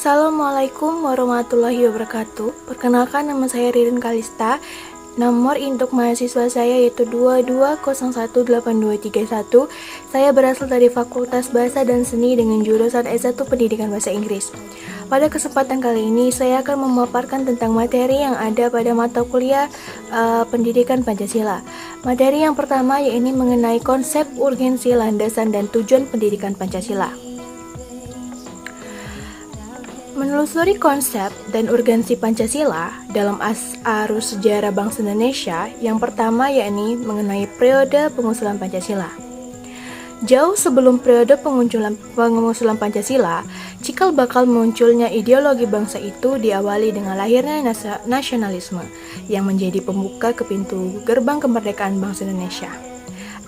Assalamualaikum warahmatullahi wabarakatuh. Perkenalkan, nama saya Ririn Kalista. Nomor induk mahasiswa saya yaitu 22018231. Saya berasal dari Fakultas Bahasa dan Seni dengan jurusan S1 Pendidikan Bahasa Inggris. Pada kesempatan kali ini, saya akan memaparkan tentang materi yang ada pada mata kuliah Pendidikan Pancasila. Materi yang pertama yaitu mengenai konsep, urgensi, landasan, dan tujuan pendidikan Pancasila. Menelusuri konsep dan urgensi Pancasila dalam arus sejarah bangsa Indonesia, yang pertama yakni mengenai periode pengusulan Pancasila. Jauh sebelum periode pengusulan Pancasila, cikal bakal munculnya ideologi bangsa itu diawali dengan lahirnya nasionalisme yang menjadi pembuka ke pintu gerbang kemerdekaan bangsa Indonesia.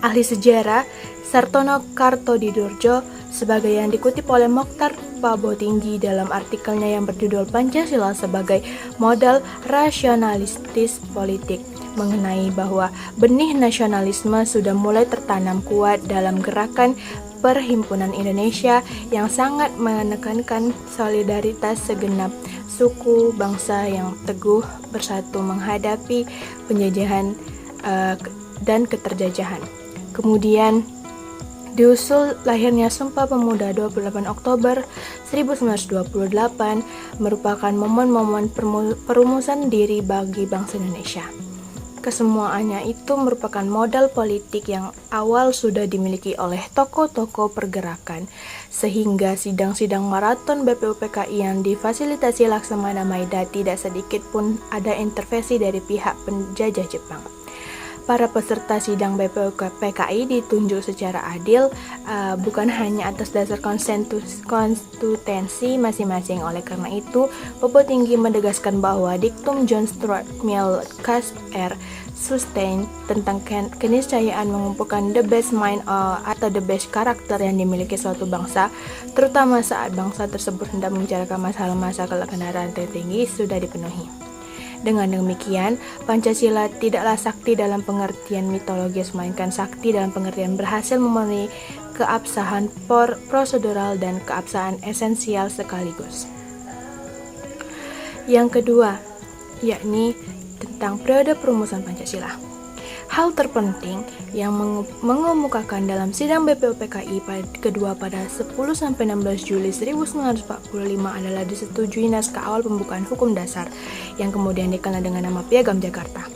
Ahli sejarah Sartono Kartodidurjo sebagai yang dikutip oleh Mokhtar Pabotinggi dalam artikelnya yang berjudul Pancasila sebagai modal rasionalistis politik, mengenai bahwa benih nasionalisme sudah mulai tertanam kuat dalam gerakan Perhimpunan Indonesia yang sangat menekankan solidaritas segenap suku bangsa yang teguh bersatu menghadapi penjajahan dan keterjajahan. Kemudian diusul lahirnya Sumpah Pemuda 28 Oktober 1928 merupakan momen-momen perumusan diri bagi bangsa Indonesia. Kesemuanya itu merupakan modal politik yang awal sudah dimiliki oleh tokoh-tokoh pergerakan, sehingga sidang-sidang maraton BPUPKI yang difasilitasi Laksamana Maeda tidak sedikit pun ada intervensi dari pihak penjajah Jepang. Para peserta sidang BPUPKI ditunjuk secara adil, bukan hanya atas dasar konstitutensi masing-masing. Oleh karena itu, Pabotinggi menegaskan bahwa diktum John Stuart Mill Cast Sustain tentang keniscayaan mengumpulkan the best mind atau the best karakter yang dimiliki suatu bangsa, terutama saat bangsa tersebut hendak membicarakan masalah-masalah kebenaran tertinggi, sudah dipenuhi. Dengan demikian, Pancasila tidaklah sakti dalam pengertian mitologis, melainkan sakti dalam pengertian berhasil memenuhi keabsahan prosedural dan keabsahan esensial sekaligus. Yang kedua, yakni tentang periode perumusan Pancasila. Hal terpenting yang mengemukakan dalam sidang BPUPKI kedua pada 10-16 Juli 1945 adalah disetujui naskah awal pembukaan hukum dasar yang kemudian dikenal dengan nama Piagam Jakarta.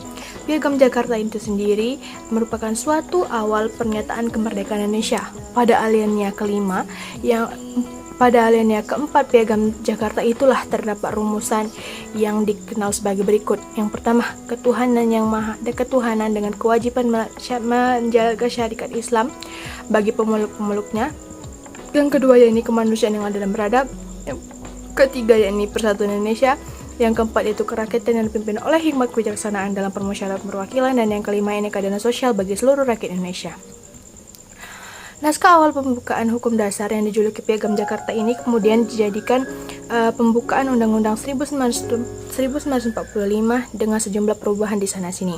Piagam Jakarta itu sendiri merupakan suatu awal pernyataan kemerdekaan Indonesia. Pada alinea kelima pada alinea keempat Piagam Jakarta itulah terdapat rumusan yang dikenal sebagai berikut. Yang pertama, ketuhanan dengan kewajiban menjaga syariat Islam bagi pemeluk-pemeluknya. Yang kedua, yakni kemanusiaan yang adil dan beradab. Yang ketiga, yakni persatuan Indonesia. Yang keempat, yaitu kerakyatan yang dipimpin oleh hikmat kebijaksanaan dalam permusyawaratan perwakilan. Dan yang kelima, ini keadilan sosial bagi seluruh rakyat Indonesia. Naskah awal pembukaan hukum dasar yang dijuluki Piagam Jakarta ini kemudian dijadikan pembukaan Undang-Undang 1945 dengan sejumlah perubahan di sana-sini.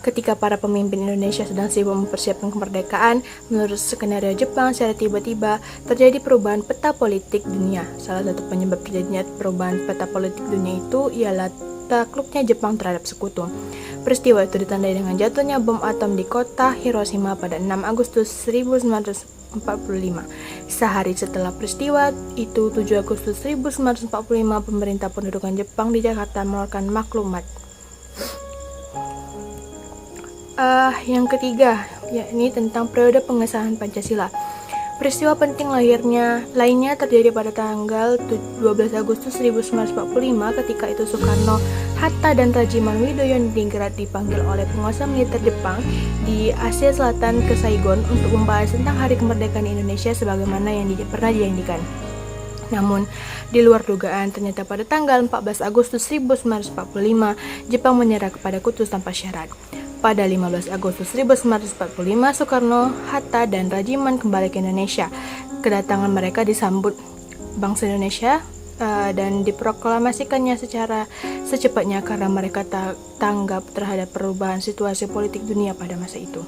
Ketika para pemimpin Indonesia sedang sibuk mempersiapkan kemerdekaan, menurut skenario Jepang, secara tiba-tiba terjadi perubahan peta politik dunia. Salah satu penyebab terjadinya perubahan peta politik dunia itu ialah takluknya Jepang terhadap sekutu. Peristiwa itu ditandai dengan jatuhnya bom atom di kota Hiroshima pada 6 Agustus 1945. Sehari setelah peristiwa itu, 7 Agustus 1945, pemerintah pendudukan Jepang di Jakarta mengeluarkan maklumat. Yang ketiga, yakni tentang periode pengesahan Pancasila. Peristiwa penting lainnya terjadi pada tanggal 12 Agustus 1945 ketika itu Soekarno, Hatta, dan Rajiman Widodiningrat dipanggil oleh penguasa militer Jepang di Asia Selatan ke Saigon untuk membahas tentang hari kemerdekaan Indonesia sebagaimana yang pernah dijanjikan. Namun, di luar dugaan, ternyata pada tanggal 14 Agustus 1945, Jepang menyerah kepada Kudus tanpa syarat. Pada 15 Agustus 1945, Soekarno, Hatta, dan Rajiman kembali ke Indonesia. Kedatangan mereka disambut bangsa Indonesia dan diproklamasikannya secara secepatnya karena mereka tanggap terhadap perubahan situasi politik dunia pada masa itu.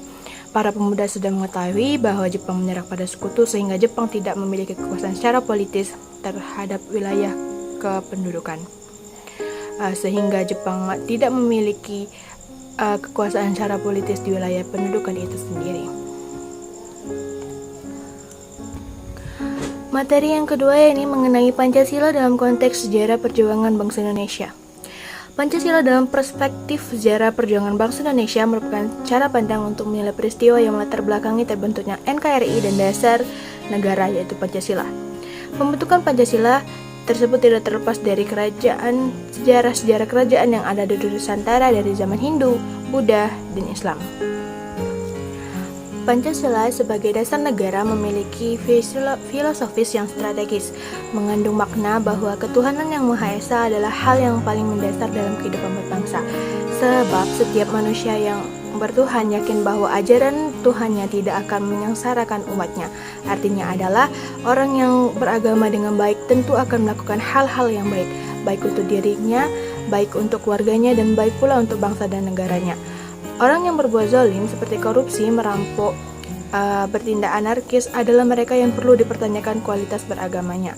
Para pemuda sudah mengetahui bahwa Jepang menyerah pada sekutu sehingga Jepang tidak memiliki kekuasaan secara politis terhadap wilayah kependudukan, sehingga Jepang tidak memiliki kekuasaan secara politis di wilayah pendudukan itu sendiri. Materi yang kedua ini mengenai Pancasila dalam konteks sejarah perjuangan bangsa Indonesia. Pancasila dalam perspektif sejarah perjuangan bangsa Indonesia merupakan cara pandang untuk menilai peristiwa yang melatar belakangi terbentuknya NKRI dan dasar negara, yaitu Pancasila. Pembentukan Pancasila tersebut tidak terlepas dari sejarah kerajaan yang ada di Nusantara dari zaman Hindu, Buddha, dan Islam. Pancasila sebagai dasar negara memiliki filosofis yang strategis, mengandung makna bahwa ketuhanan yang Maha Esa adalah hal yang paling mendasar dalam kehidupan berbangsa. Sebab setiap manusia yang bertuhan yakin bahwa ajaran Tuhannya tidak akan menyengsarakan umatnya. Artinya adalah orang yang beragama dengan baik tentu akan melakukan hal-hal yang baik, baik untuk dirinya, baik untuk keluarganya, dan baik pula untuk bangsa dan negaranya. Orang yang berbuat zalim seperti korupsi, merampok, bertindak anarkis adalah mereka yang perlu dipertanyakan kualitas beragamanya.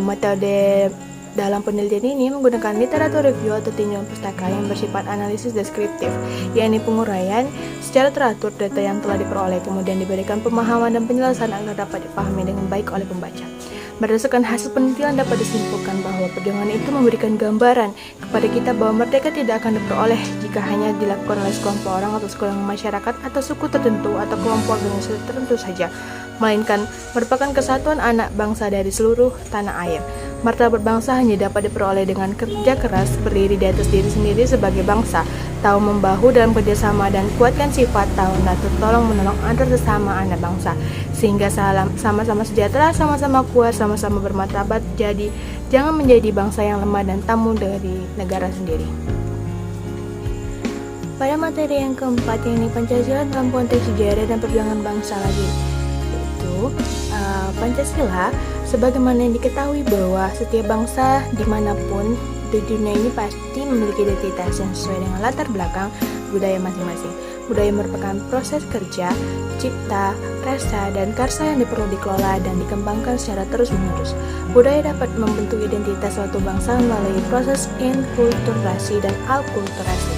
Metode dalam penelitian ini menggunakan literatur review atau tinjauan pustaka yang bersifat analisis deskriptif, yakni penguraian secara teratur data yang telah diperoleh, kemudian diberikan pemahaman dan penjelasan agar dapat dipahami dengan baik oleh pembaca. Berdasarkan hasil penelitian dapat disimpulkan bahwa perjuangan itu memberikan gambaran kepada kita bahwa merdeka tidak akan diperoleh jika hanya dilakukan oleh sekelompok orang atau sekelompok masyarakat atau suku tertentu atau kelompok organisasi tertentu saja, melainkan merupakan kesatuan anak bangsa dari seluruh tanah air. Martabat berbangsa hanya dapat diperoleh dengan kerja keras, berdiri di atas diri sendiri sebagai bangsa, tahu membahu dalam kerjasama, dan kuatkan sifat tahu tolong menolong antar sesama anak bangsa, sehingga sama-sama sejahtera, sama-sama kuat, sama-sama bermartabat. Jadi jangan menjadi bangsa yang lemah dan tamu dari negara sendiri. Pada materi yang keempat, ini Pancasila dalam konteks sejarah dan perjuangan bangsa lagi, yaitu Pancasila sebagaimana yang diketahui bahwa setiap bangsa dimanapun di dunia ini pasti memiliki identitas yang sesuai dengan latar belakang budaya masing-masing. Budaya merupakan proses kerja, cipta, rasa, dan karsa yang perlu dikelola dan dikembangkan secara terus-menerus. Budaya dapat membentuk identitas suatu bangsa melalui proses inkulturasi dan alkulturasi.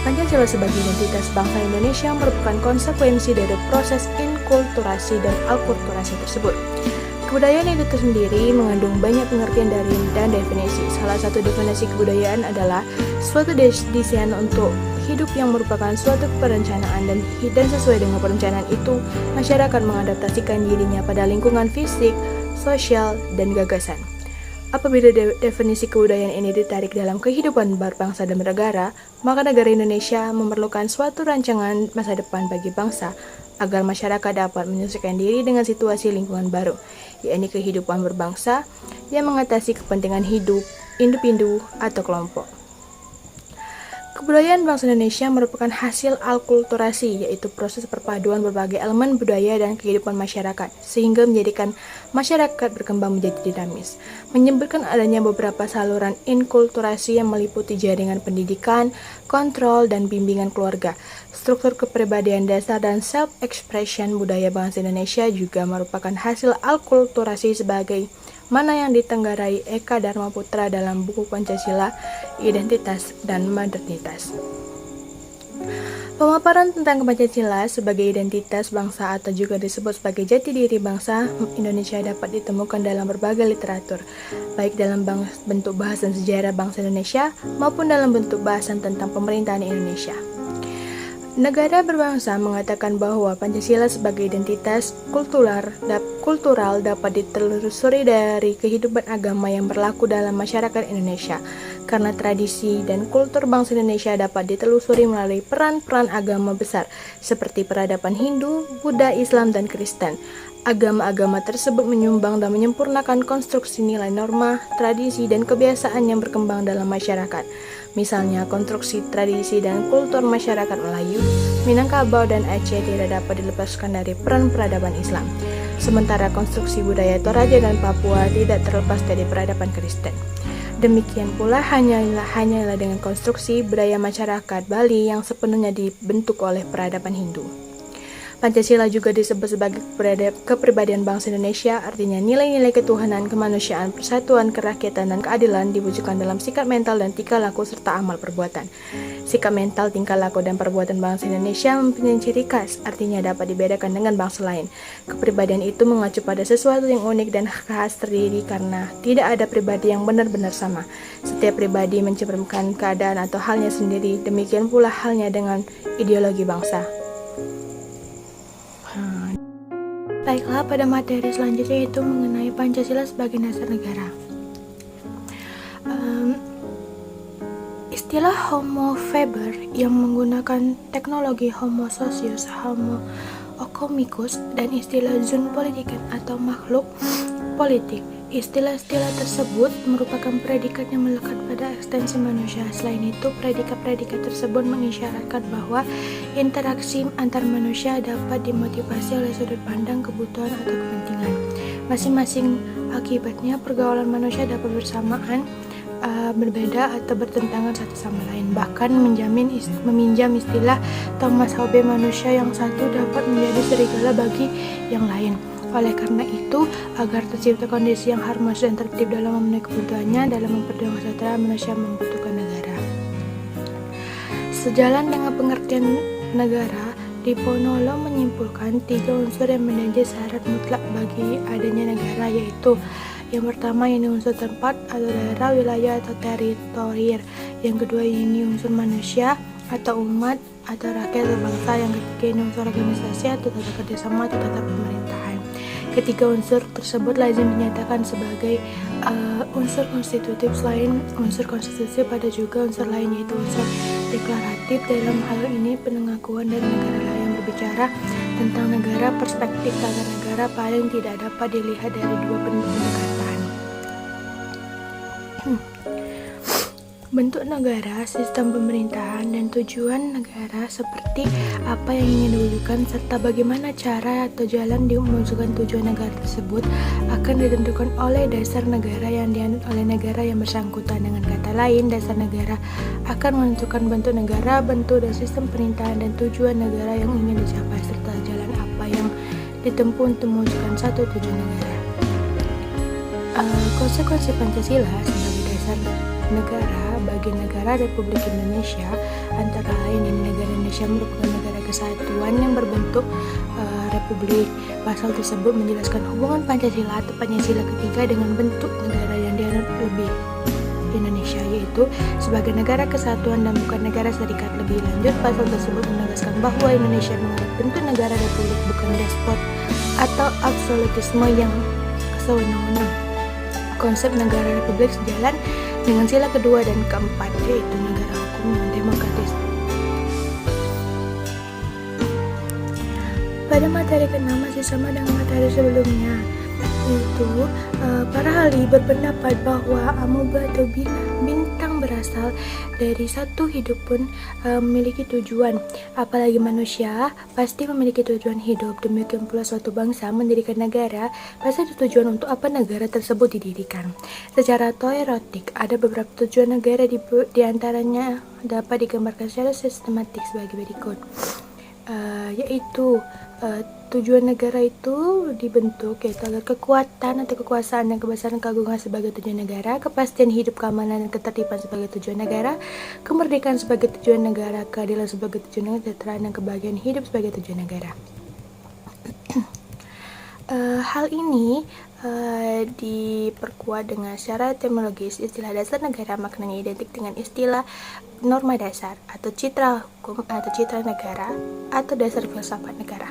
Pancasila sebagai identitas bangsa Indonesia merupakan konsekuensi dari proses inkulturasi dan alkulturasi tersebut. Kebudayaan itu sendiri mengandung banyak pengertian dan definisi. Salah satu definisi kebudayaan adalah suatu desain untuk hidup yang merupakan suatu perencanaan dan sesuai dengan perencanaan itu, masyarakat mengadaptasikan dirinya pada lingkungan fisik, sosial, dan gagasan. Apabila definisi kebudayaan ini ditarik dalam kehidupan berbangsa dan bernegara, maka negara Indonesia memerlukan suatu rancangan masa depan bagi bangsa agar masyarakat dapat menyesuaikan diri dengan situasi lingkungan baru, yakni kehidupan berbangsa yang mengatasi kepentingan hidup individu atau kelompok. Kebudayaan bangsa Indonesia merupakan hasil alkulturasi, yaitu proses perpaduan berbagai elemen budaya dan kehidupan masyarakat, sehingga menjadikan masyarakat berkembang menjadi dinamis. Menyebutkan adanya beberapa saluran inkulturasi yang meliputi jaringan pendidikan, kontrol, dan bimbingan keluarga. Struktur kepribadian dasar dan self-expression budaya bangsa Indonesia juga merupakan hasil alkulturasi sebagai mana yang ditenggarai Eka Dharma Putra dalam buku Pancasila, Identitas dan Modernitas. Pemaparan tentang Pancasila sebagai identitas bangsa atau juga disebut sebagai jati diri bangsa Indonesia dapat ditemukan dalam berbagai literatur, baik dalam bentuk bahasan sejarah bangsa Indonesia maupun dalam bentuk bahasan tentang pemerintahan Indonesia. Negara berbangsa mengatakan bahwa Pancasila sebagai identitas kultural dapat ditelusuri dari kehidupan agama yang berlaku dalam masyarakat Indonesia, karena tradisi dan kultur bangsa Indonesia dapat ditelusuri melalui peran-peran agama besar seperti peradaban Hindu, Buddha, Islam, dan Kristen. Agama-agama tersebut menyumbang dan menyempurnakan konstruksi nilai norma, tradisi, dan kebiasaan yang berkembang dalam masyarakat. Misalnya, konstruksi tradisi dan kultur masyarakat Melayu, Minangkabau, dan Aceh tidak dapat dilepaskan dari peran peradaban Islam. Sementara konstruksi budaya Toraja dan Papua tidak terlepas dari peradaban Kristen. Demikian pula hanyalah dengan konstruksi budaya masyarakat Bali yang sepenuhnya dibentuk oleh peradaban Hindu. Pancasila juga disebut sebagai kepribadian bangsa Indonesia, artinya nilai-nilai ketuhanan, kemanusiaan, persatuan, kerakyatan, dan keadilan diwujudkan dalam sikap mental dan tingkah laku serta amal perbuatan. Sikap mental, tingkah laku, dan perbuatan bangsa Indonesia mempunyai ciri khas, artinya dapat dibedakan dengan bangsa lain. Kepribadian itu mengacu pada sesuatu yang unik dan khas terdiri karena tidak ada pribadi yang benar-benar sama. Setiap pribadi mencerminkan keadaan atau halnya sendiri, demikian pula halnya dengan ideologi bangsa. Baiklah, pada materi selanjutnya yaitu mengenai Pancasila sebagai dasar negara. Istilah Homo faber yang menggunakan teknologi Homo socius, Homo economicus, dan istilah zoon politiken atau makhluk politik. Istilah-istilah tersebut merupakan predikat yang melekat pada ekstensi manusia. Selain itu, predikat-predikat tersebut mengisyaratkan bahwa interaksi antar manusia dapat dimotivasi oleh sudut pandang, kebutuhan, atau kepentingan masing-masing. Akibatnya, pergaulan manusia dapat bersamaan, berbeda, atau bertentangan satu sama lain. Bahkan meminjam istilah Thomas Hobbes, manusia yang satu dapat menjadi serigala bagi yang lain. Oleh karena itu, agar tercipta kondisi yang harmonis dan tertib dalam memenuhi kebutuhannya, dalam memperjuangkan kesejahteraan manusia membutuhkan negara. Sejalan dengan pengertian negara, Diponolo menyimpulkan 3 unsur yang menjadi syarat mutlak bagi adanya negara, yaitu yang pertama ini unsur tempat atau daerah, wilayah atau teritorial. Yang kedua ini unsur manusia atau umat atau rakyat atau bangsa. Yang ketiga ini unsur organisasi atau tata kerjasama atau tata pemerintahan. Ketiga unsur tersebut lazim dinyatakan sebagai unsur konstitutif. Selain unsur konstitusi, pada juga unsur lain yaitu unsur deklaratif. Dalam hal ini pengakuan dari negara lain berbicara tentang negara. Perspektif tata negara paling tidak dapat dilihat dari 2 pendekatan. Bentuk negara, sistem pemerintahan, dan tujuan negara seperti apa yang ingin diwujudkan serta bagaimana cara atau jalan mewujudkan tujuan negara tersebut akan ditentukan oleh dasar negara yang dianut oleh negara yang bersangkutan. Dengan kata lain, dasar negara akan menentukan bentuk negara, bentuk dan sistem pemerintahan, dan tujuan negara yang ingin dicapai serta jalan apa yang ditempuh untuk mewujudkan satu tujuan negara. Konsekuensi Pancasila sebagai dasar negara bagi negara Republik Indonesia antara lain ini negara Indonesia merupakan negara kesatuan yang berbentuk republik. Pasal tersebut menjelaskan hubungan Pancasila, tepatnya sila ketiga, dengan bentuk negara yang dianut lebih Indonesia, yaitu sebagai negara kesatuan dan bukan negara serikat. Lebih lanjut, pasal tersebut menegaskan bahwa Indonesia menganut bentuk negara republik, bukan despot atau absolutisme yang sewenang-wenang. Konsep negara republik sejalan dengan sila kedua dan keempat, yaitu negara hukum yang demokratis. Pada materi ke-6 masih sama dengan materi sebelumnya, yaitu para ahli berpendapat bahwa amoeba atau bintang berasal dari satu hidup pun memiliki tujuan. Apalagi manusia pasti memiliki tujuan hidup. Demikian pula suatu bangsa mendirikan negara pasti ada tujuan untuk apa negara tersebut didirikan. Secara teoretik ada beberapa tujuan negara, di antaranya dapat digambarkan secara sistematik sebagai berikut. Yaitu tujuan negara itu dibentuk yaitu agar kekuatan atau kekuasaan dan kebesaran keagungan sebagai tujuan negara, kepastian hidup, keamanan dan ketertiban sebagai tujuan negara, kemerdekaan sebagai tujuan negara, keadilan sebagai tujuan negara, kesejahteraan dan kebahagiaan hidup sebagai tujuan negara. Hal ini diperkuat dengan secara etimologis. Istilah dasar negara maknanya identik dengan istilah norma dasar atau citra hukum atau citra negara atau dasar filsafat negara.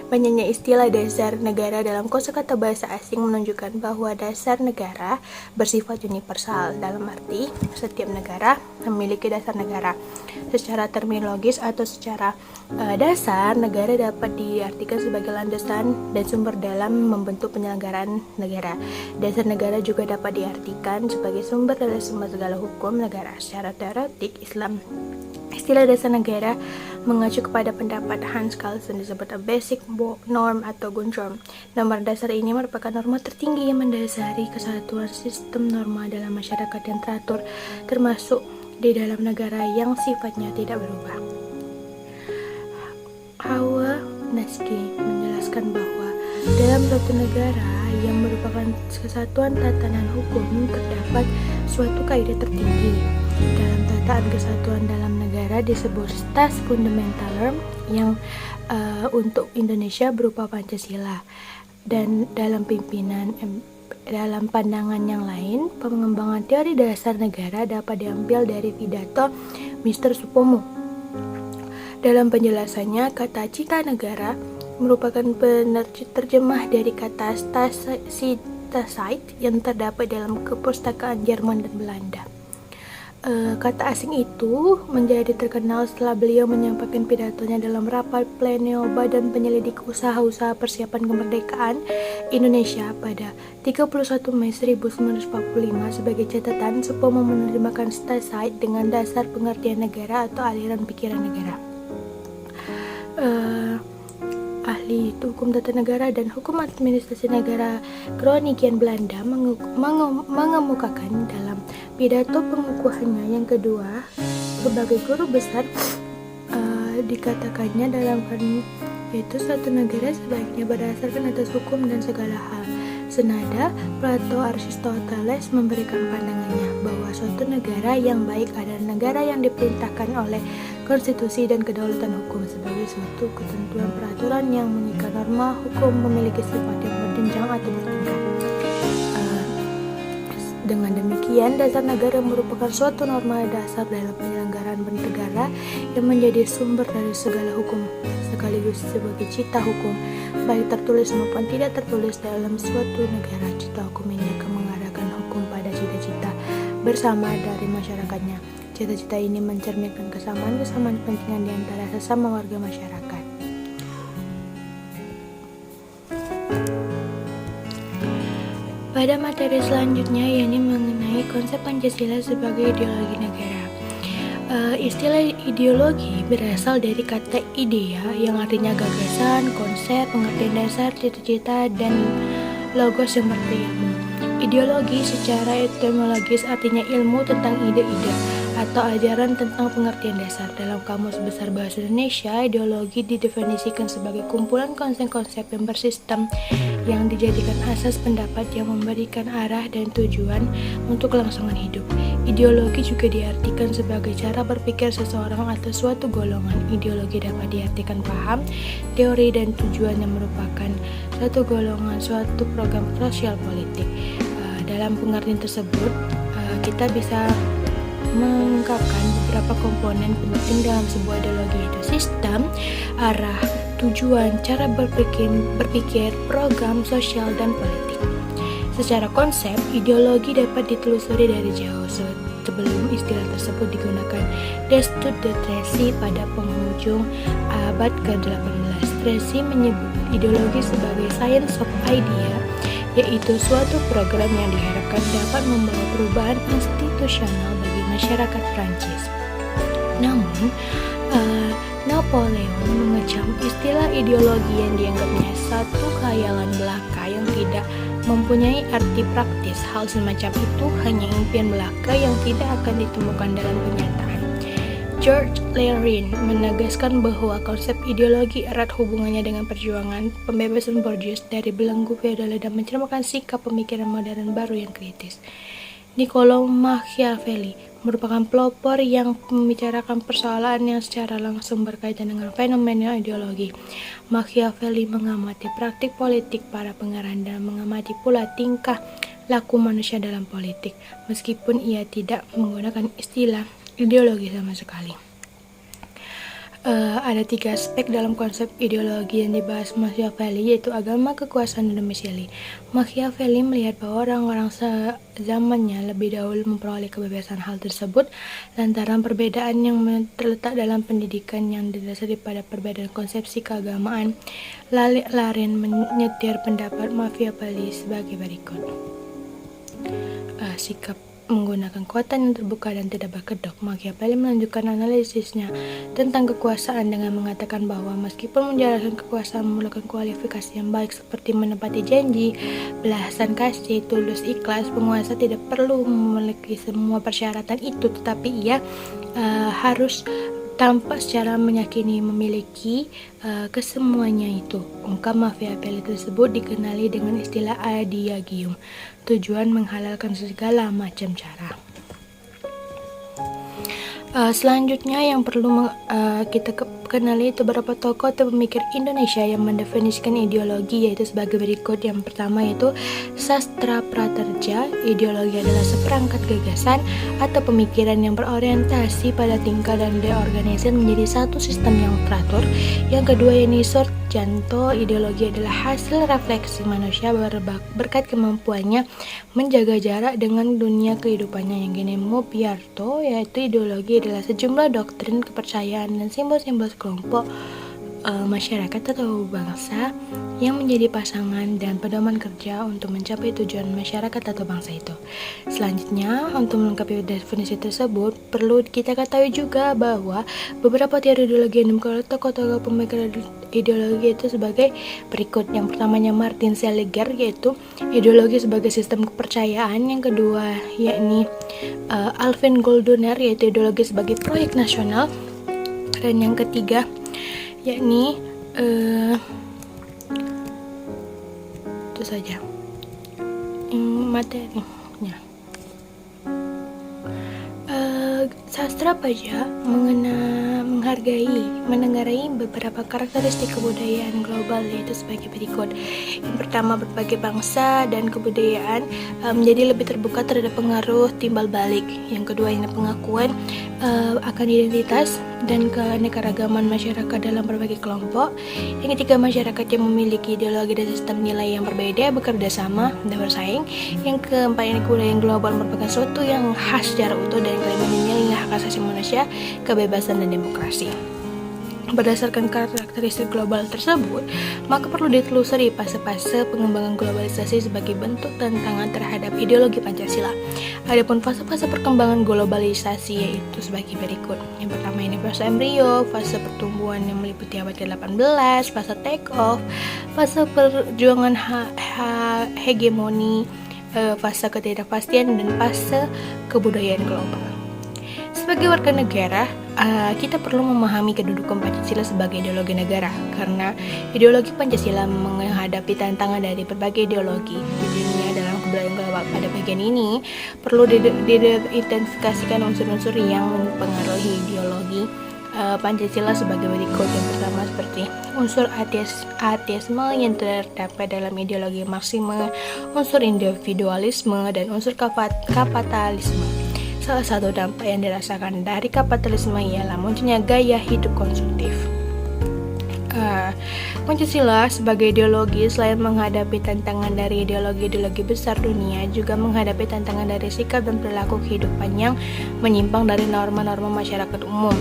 Banyaknya istilah dasar negara dalam kosakata bahasa asing menunjukkan bahwa dasar negara bersifat universal, dalam arti setiap negara memiliki dasar negara. Secara terminologis atau secara dasar, negara dapat diartikan sebagai landasan dan sumber dalam membentuk penyelenggaraan negara. Dasar negara juga dapat diartikan sebagai sumber dari sumber segala hukum negara. Secara teoretik Islam, istilah dasar negara mengacu kepada pendapat Hans Kelsen disebut a basic norm atau Grundnorm. Norma dasar ini merupakan norma tertinggi yang mendasari kesatuan sistem norma dalam masyarakat yang teratur, termasuk di dalam negara yang sifatnya tidak berubah. Malinowski menjelaskan bahwa dalam suatu negara yang merupakan kesatuan tatanan hukum terdapat suatu kaidah tertinggi. Dalam tataan kesatuan dalam negara disebut stas fundamentaler yang untuk Indonesia berupa Pancasila. Dan dalam pandangan yang lain, pengembangan teori dasar negara dapat diambil dari pidato Mr. Supomo. Dalam penjelasannya, kata cita negara merupakan penerjemah dari kata Staatsheid yang terdapat dalam kepustakaan Jerman dan Belanda. Kata asing itu menjadi terkenal setelah beliau menyampaikan pidatonya dalam rapat pleno Badan Penyelidik Usaha-usaha Persiapan Kemerdekaan Indonesia pada 31 Mei 1945. Sebagai catatan, Supomo menerjemahkan Staatsheid dengan dasar pengertian negara atau aliran pikiran negara. Ahli hukum tata negara dan hukum administrasi negara Groningen Belanda mengemukakan dalam pidato pengukuhannya yang kedua sebagai guru besar, dikatakannya dalam hal yaitu suatu negara sebaiknya berdasarkan atas hukum dan segala hal. Senada, Plato Aristoteles memberikan pandangannya bahwa suatu negara yang baik adalah negara yang diperintahkan oleh konstitusi dan kedaulatan hukum sebagai suatu ketentuan peraturan yang mengikat norma hukum memiliki sifat yang berjenjang atau bertingkat. Dengan demikian, dasar negara merupakan suatu norma dasar dalam penyelenggaraan bernegara yang menjadi sumber dari segala hukum, sekaligus sebagai cita hukum, baik tertulis maupun tidak tertulis dalam suatu negara. Cita hukum ini akan mengarahkan hukum pada cita-cita bersama dari masyarakatnya. Cita-cita ini mencerminkan kesamaan-kesamaan kepentingan di antara sesama warga masyarakat. Pada materi selanjutnya, yakni mengenai konsep Pancasila sebagai ideologi negara. Istilah ideologi berasal dari kata idea yang artinya gagasan, konsep, pengertian dasar, cita-cita, dan logos yang berarti ilmu. Ideologi secara etimologis artinya ilmu tentang ide-ide atau ajaran tentang pengertian dasar. Dalam Kamus Besar Bahasa Indonesia, ideologi didefinisikan sebagai kumpulan konsep-konsep yang bersistem yang dijadikan asas pendapat yang memberikan arah dan tujuan untuk kelangsungan hidup. Ideologi juga diartikan sebagai cara berpikir seseorang atau suatu golongan. Ideologi dapat diartikan paham, teori, dan tujuan yang merupakan suatu golongan, suatu program sosial politik. Dalam pengertian tersebut, kita bisa mengungkapkan beberapa komponen penting dalam sebuah ideologi, yaitu sistem, arah, tujuan, cara berpikir, program sosial, dan politik. Secara konsep, ideologi dapat ditelusuri dari jauh sebelum istilah tersebut digunakan. Destutt de Tracy pada penghujung abad ke-18. Tracy menyebut ideologi sebagai science of idea, yaitu suatu program yang diharapkan dapat membawa perubahan institusional bagi masyarakat Prancis. Namun, Napoleon mengecam istilah ideologi yang dianggapnya satu khayalan belaka yang tidak mempunyai arti praktis. Hal semacam itu hanya impian belaka yang tidak akan ditemukan dalam kenyataan. George Lerin menegaskan bahwa konsep ideologi erat hubungannya dengan perjuangan pembebasan Borges dari belenggu feodal dan mencerminkan sikap pemikiran modern baru yang kritis. Niccolò Machiavelli merupakan pelopor yang membicarakan persoalan yang secara langsung berkaitan dengan fenomena ideologi. Machiavelli mengamati praktik politik para pangeran dan mengamati pula tingkah laku manusia dalam politik, meskipun ia tidak menggunakan istilah ideologi sama sekali. Ada 3 aspek dalam konsep ideologi yang dibahas Machiavelli, yaitu agama, kekuasaan, dan domisili. Machiavelli melihat bahwa orang-orang zamannya lebih dahulu memperoleh kebebasan. Hal tersebut lantaran perbedaan yang terletak dalam pendidikan yang didasari pada perbedaan konsepsi keagamaan. Lerin menyetir pendapat Machiavelli sebagai berikut. Sikap menggunakan kekuatan yang terbuka dan tidak berkedok. Machiavelli melanjutkan analisisnya tentang kekuasaan dengan mengatakan bahwa meskipun menjalankan kekuasaan memerlukan kualifikasi yang baik seperti menepati janji, belasan kasih, tulus, ikhlas, penguasa tidak perlu memiliki semua persyaratan itu, tetapi ia harus tanpa secara meyakini memiliki kesemuanya itu. Ungkap Machiavelli tersebut dikenali dengan istilah adiagium, tujuan menghalalkan segala macam cara. Selanjutnya yang perlu kita kenali itu beberapa tokoh atau pemikir Indonesia yang mendefinisikan ideologi, yaitu sebagai berikut. Yang pertama yaitu Sastra Praterja. Ideologi adalah seperangkat gagasan atau pemikiran yang berorientasi pada tingkah dan diorganisir menjadi satu sistem yang teratur. Yang kedua yaitu Sorjanto. Ideologi adalah hasil refleksi manusia berkat kemampuannya menjaga jarak dengan dunia kehidupannya. Yang gini Mobiarto, yaitu ideologi adalah sejumlah doktrin, kepercayaan, dan simbol-simbol kelompok masyarakat atau bangsa yang menjadi pasangan dan pedoman kerja untuk mencapai tujuan masyarakat atau bangsa itu. Selanjutnya, untuk melengkapi definisi tersebut, perlu kita ketahui juga bahwa beberapa teori ideologi yang dimiliki oleh tokoh-tokoh pemikir ideologi itu sebagai berikut. Yang pertamanya Martin Seligger, yaitu ideologi sebagai sistem kepercayaan. Yang kedua yakni Alvin Goldner, yaitu ideologi sebagai proyek nasional. Dan yang ketiga yakni itu saja materinya. Sastra Paja menenggarai beberapa karakteristik kebudayaan global, yaitu sebagai berikut. Yang pertama, berbagai bangsa dan kebudayaan menjadi lebih terbuka terhadap pengaruh timbal balik. Yang kedua, ini pengakuan akan identitas dan keanekaragaman masyarakat dalam berbagai kelompok. Yang ketiga, masyarakat yang memiliki ideologi dan sistem nilai yang berbeda bekerja sama dan bersaing. Yang keempat, ini kebudayaan global merupakan suatu yang khas secara utuh dan kelima nilai hak asasi manusia, kebebasan, dan demokrasi. Berdasarkan karakteristik global tersebut, maka perlu ditelusuri fase-fase pengembangan globalisasi sebagai bentuk tantangan terhadap ideologi Pancasila. Adapun fase-fase perkembangan globalisasi yaitu sebagai berikut. Yang pertama ini fase embrio, fase pertumbuhan yang meliputi abad ke-18, fase take off, fase perjuangan hegemoni, fase ketidakpastian, dan fase kebudayaan global. Sebagai warga negara, kita perlu memahami kedudukan Pancasila sebagai ideologi negara, karena ideologi Pancasila menghadapi tantangan dari berbagai ideologi di dunia dalam kebudayaan global. Pada bagian ini, perlu diidentifikasikan unsur-unsur yang mempengaruhi ideologi Pancasila sebagai berikut. Yang pertama seperti unsur ateisme yang terdapat dalam ideologi Marxisme, unsur individualisme, dan unsur kapitalisme. Salah satu dampak yang dirasakan dari kapitalisme ialah munculnya gaya hidup konsumtif. Pancasila sebagai ideologi selain menghadapi tantangan dari ideologi-ideologi besar dunia, juga menghadapi tantangan dari sikap dan perilaku kehidupan yang menyimpang dari norma-norma masyarakat umum.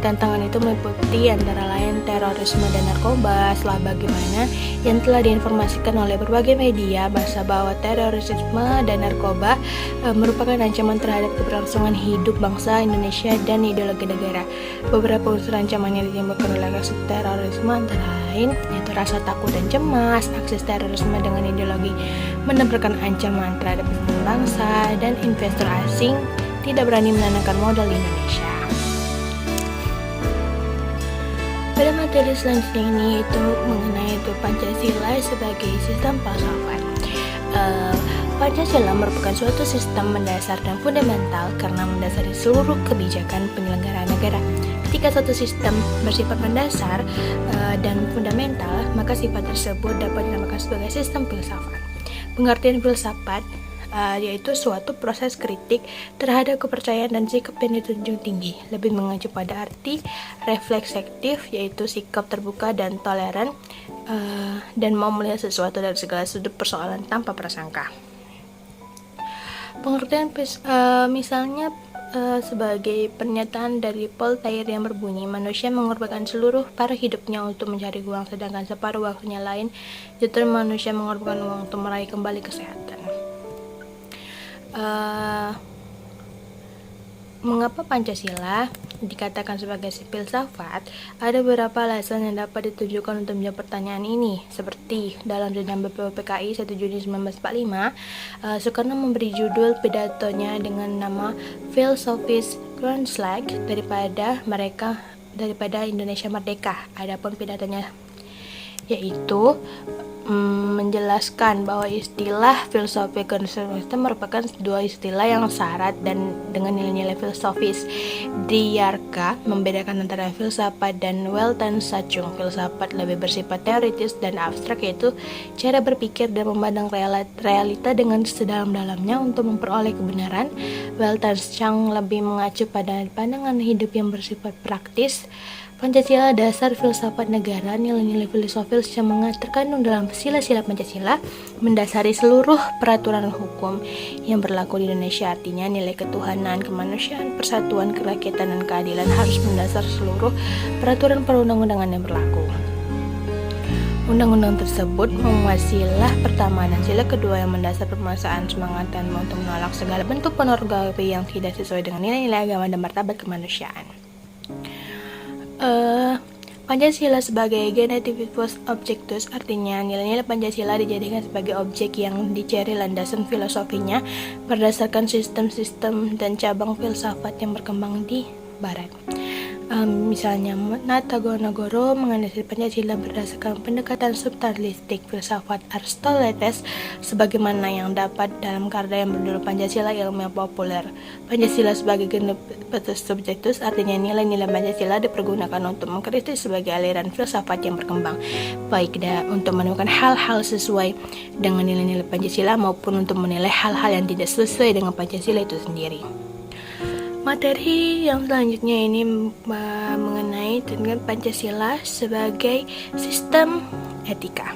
Tantangan itu meliputi antara lain terorisme dan narkoba. Setelah bagaimana yang telah diinformasikan oleh berbagai media bahwa terorisme dan narkoba merupakan ancaman terhadap keberlangsungan hidup bangsa Indonesia dan ideologi negara. Beberapa unsur ancaman yang ditimbulkan oleh aksi terorisme antara lain yaitu rasa takut dan cemas. Aksi terorisme dengan ideologi menebarkan ancaman terhadap bangsa, dan investor asing tidak berani menanamkan modal di Indonesia. Pada materi selanjutnya ini itu mengenai Pancasila sebagai sistem filsafat. Pancasila merupakan suatu sistem mendasar dan fundamental karena mendasari seluruh kebijakan penyelenggaraan negara. Ketika suatu sistem bersifat mendasar dan fundamental, maka sifat tersebut dapat dinamakan sebagai sistem filsafat. Pengertian filsafat yaitu suatu proses kritik terhadap kepercayaan dan sikap yang dijunjung tinggi, lebih mengacu pada arti refleksif, yaitu sikap terbuka dan toleran dan mau melihat sesuatu dari segala sudut persoalan tanpa prasangka. Pengertian misalnya sebagai pernyataan dari Voltaire yang berbunyi, manusia mengorbankan seluruh paruh hidupnya untuk mencari uang, sedangkan separuh waktunya lain justru manusia mengorbankan uang untuk meraih kembali kesehatan. Mengapa Pancasila dikatakan sebagai filsafat? Ada beberapa alasan yang dapat ditujukan untuk menjawab pertanyaan ini. Seperti dalam Undang BPUPKI 1 Juni 1945, Soekarno memberi judul pidatonya dengan nama Philosophisch Grundslag daripada mereka daripada Indonesia merdeka. Adapun pidatonya yaitu menjelaskan bahwa istilah filosofi konservatisme merupakan dua istilah yang syarat dan dengan nilai-nilai filosofis. Diyarka membedakan antara filsafat dan Weltanschauung. Filsafat lebih bersifat teoritis dan abstrak, yaitu cara berpikir dan memandang realita dengan sedalam-dalamnya untuk memperoleh kebenaran. Weltanschauung lebih mengacu pada pandangan hidup yang bersifat praktis. Pancasila dasar filsafat negara. Nilai-nilai filosofis yang terkandung dalam sila-sila Pancasila mendasari seluruh peraturan hukum yang berlaku di Indonesia. Artinya nilai ketuhanan, kemanusiaan, persatuan, kerakyatan, dan keadilan harus mendasar seluruh peraturan perundang-undangan yang berlaku. Undang-undang tersebut memuat sila pertama dan sila kedua yang mendasar permasalahan semangat dan untuk menolak segala bentuk pornografi yang tidak sesuai dengan nilai-nilai agama dan martabat kemanusiaan. Pancasila sebagai genetivitas objectus, artinya nilai-nilai Pancasila dijadikan sebagai objek yang dicari landasan filosofinya berdasarkan sistem-sistem dan cabang filsafat yang berkembang di Barat. Misalnya Nathagonagoro menganalisis Pancasila berdasarkan pendekatan substansialistik filsafat Aristoteles sebagaimana yang dapat dalam karya yang berjudul Pancasila Ilmu yang Populer. Pancasila sebagai genetivitas subjektus, artinya nilai-nilai Pancasila dipergunakan untuk mengkritik sebagai aliran filsafat yang berkembang, baik untuk menemukan hal-hal sesuai dengan nilai-nilai Pancasila maupun untuk menilai hal-hal yang tidak sesuai dengan Pancasila itu sendiri. Materi yang selanjutnya ini mengenai tentang Pancasila sebagai sistem etika.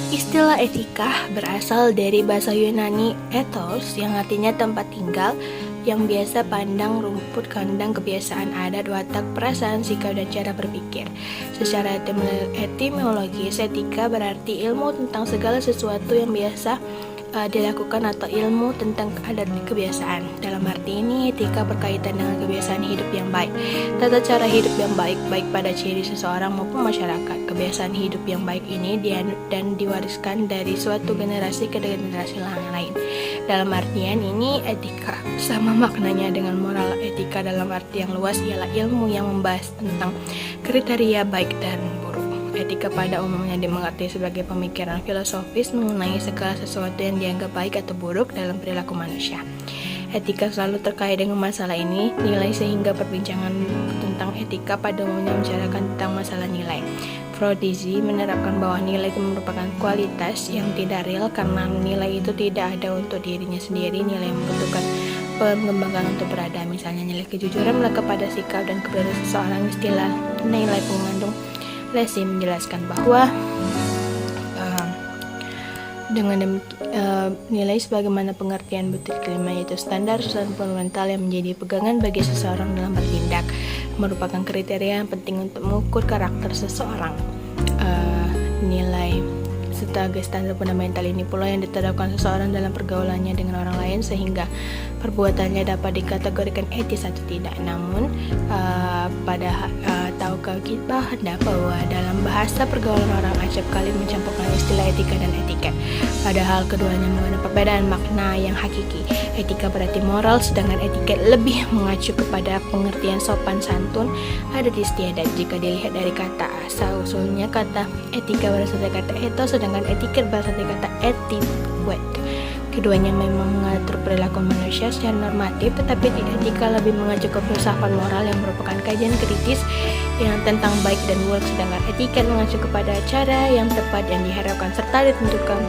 Istilah etika berasal dari bahasa Yunani ethos yang artinya tempat tinggal, yang biasa pandang, rumput, kandang, kebiasaan, adat, watak, perasaan, sikap, dan cara berpikir. Secara etimologis, etika berarti ilmu tentang segala sesuatu yang biasa dilakukan atau ilmu tentang adat dan kebiasaan. Dalam arti ini, etika berkaitan dengan kebiasaan hidup yang baik, tata cara hidup yang baik pada ciri seseorang maupun masyarakat. Kebiasaan hidup yang baik ini dianut dan diwariskan dari suatu generasi ke generasi lain. Dalam artian ini, etika sama maknanya dengan moral. Etika dalam arti yang luas ialah ilmu yang membahas tentang kriteria baik dan buruk. Etika pada umumnya dimengerti sebagai pemikiran filosofis mengenai segala sesuatu yang dianggap baik atau buruk dalam perilaku manusia. Etika selalu terkait dengan masalah ini, nilai, sehingga perbincangan tentang etika pada umumnya membicarakan tentang masalah nilai. Freudisi menerapkan bahwa nilai itu merupakan kualitas yang tidak real karena nilai itu tidak ada untuk dirinya sendiri. Nilai yang membutuhkan pengembangan untuk berada, misalnya nilai kejujuran melekat pada sikap dan kebenaran seseorang. Istilah nilai pengandung Lessig menjelaskan bahwa dengan nilai sebagaimana pengertian butir kelima, yaitu standar fundamental yang menjadi pegangan bagi seseorang dalam bertindak, merupakan kriteria yang penting untuk mengukur karakter seseorang. Nilai sebagai standar fundamental ini pula yang diterapkan seseorang dalam pergaulannya dengan orang lain, sehingga perbuatannya dapat dikategorikan etis atau tidak. Namun tahukah kita bahwa dalam bahasa pergaulan orang acap kali mencampurkan istilah etika dan etiket, padahal keduanya mengandung perbedaan makna yang hakiki. Etika berarti moral, sedangkan etiket lebih mengacu kepada pengertian sopan santun, adat istiadat. Jika dilihat dari kata asal usulnya, kata etika berasal dari kata ethos, sedangkan etiket berasal dari kata etiquette. Keduanya memang mengatur perilaku manusia secara normatif, tetapi etika lebih mengacu ke filsafat moral yang merupakan kajian kritis yang tentang baik dan buruk, sedangkan etiket mengacu kepada cara yang tepat yang diharapkan serta ditentukan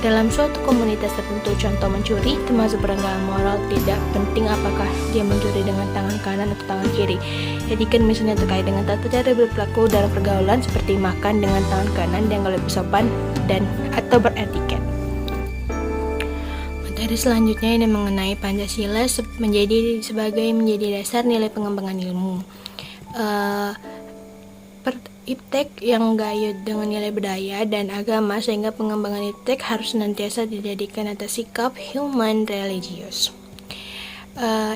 dalam suatu komunitas tertentu. Contoh mencuri termasuk pelanggaran moral, tidak penting apakah dia mencuri dengan tangan kanan atau tangan kiri. Etiket misalnya terkait dengan tata cara berperilaku dalam pergaulan, seperti makan dengan tangan kanan yang lebih sopan dan atau beretiket. Materi selanjutnya ini mengenai Pancasila menjadi dasar nilai pengembangan ilmu. Iptek yang gayut dengan nilai budaya dan agama, sehingga pengembangan iptek harus senantiasa dijadikan atas sikap human religius.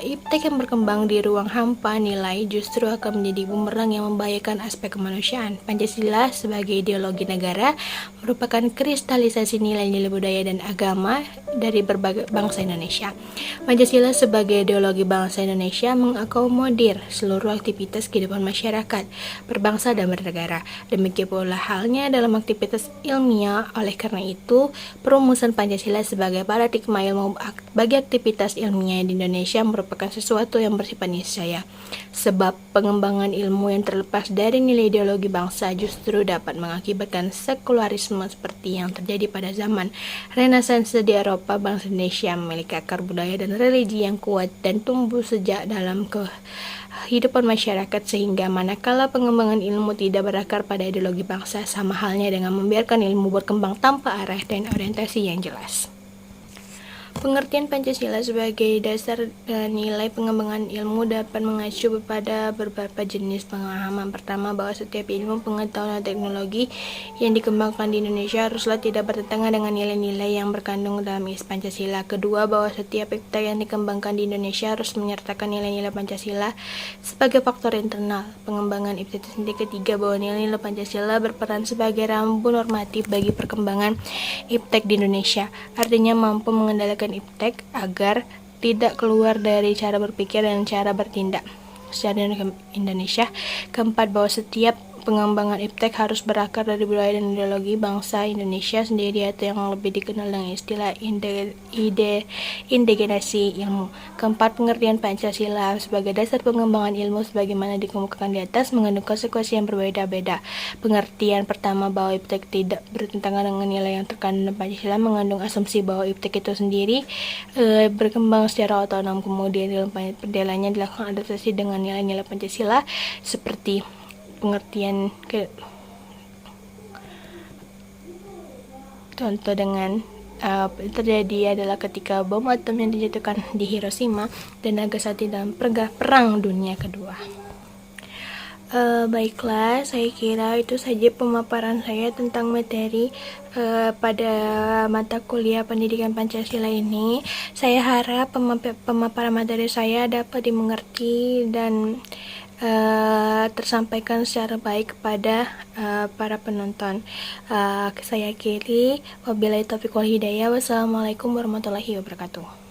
Iptek yang berkembang di ruang hampa nilai justru akan menjadi bumerang yang membahayakan aspek kemanusiaan. Pancasila sebagai ideologi negara merupakan kristalisasi nilai-nilai budaya dan agama dari berbagai bangsa Indonesia. Pancasila sebagai ideologi bangsa Indonesia mengakomodir seluruh aktivitas kehidupan masyarakat, berbangsa dan bernegara. Demikian pula halnya dalam aktivitas ilmiah. Oleh karena itu, perumusan Pancasila sebagai paradigma ilmu bagi aktivitas ilmiah di Indonesia merupakan sesuatu yang bersifat niscaya, sebab pengembangan ilmu yang terlepas dari nilai ideologi bangsa justru dapat mengakibatkan sekularisme seperti yang terjadi pada zaman Renaissance di Eropa. Bangsa Indonesia memiliki akar budaya dan religi yang kuat dan tumbuh sejak dalam kehidupan masyarakat, sehingga manakala pengembangan ilmu tidak berakar pada ideologi bangsa, sama halnya dengan membiarkan ilmu berkembang tanpa arah dan orientasi yang jelas. Pengertian Pancasila sebagai dasar nilai pengembangan ilmu dapat mengacu pada beberapa jenis pemahaman. Pertama, bahwa setiap ilmu, pengetahuan, dan teknologi yang dikembangkan di Indonesia haruslah tidak bertentangan dengan nilai-nilai yang berkandung dalam isi Pancasila. Kedua, bahwa setiap iptek yang dikembangkan di Indonesia harus menyertakan nilai-nilai Pancasila sebagai faktor internal pengembangan iptek itu sendiri. Ketiga, bahwa nilai-nilai Pancasila berperan sebagai rambu normatif bagi perkembangan iptek di Indonesia, artinya mampu mengendalikan iptek agar tidak keluar dari cara berpikir dan cara bertindak secara Indonesia. Keempat, bahwa setiap pengembangan iptek harus berakar dari budaya dan ideologi bangsa Indonesia sendiri, atau yang lebih dikenal dengan istilah indigenasi ilmu. Keempat, pengertian Pancasila sebagai dasar pengembangan ilmu sebagaimana dikemukakan di atas mengandung konsekuensi yang berbeda-beda. Pengertian pertama, bahwa iptek tidak bertentangan dengan nilai yang terkandung dalam Pancasila, mengandung asumsi bahwa iptek itu sendiri berkembang secara otonom, kemudian dalam pendelanya dilakukan adaptasi dengan nilai-nilai Pancasila seperti pengertian contoh dengan terjadi adalah ketika bom atom yang dijatuhkan di Hiroshima dan Nagasaki dalam Perang Dunia Kedua. Baiklah, saya kira itu saja pemaparan saya tentang materi pada mata kuliah pendidikan Pancasila ini. Saya harap pemaparan materi saya dapat dimengerti dan tersampaikan secara baik kepada para penonton. Saya akhiri, wabillahi taufiq wal hidayah. Wassalamualaikum warahmatullahi wabarakatuh.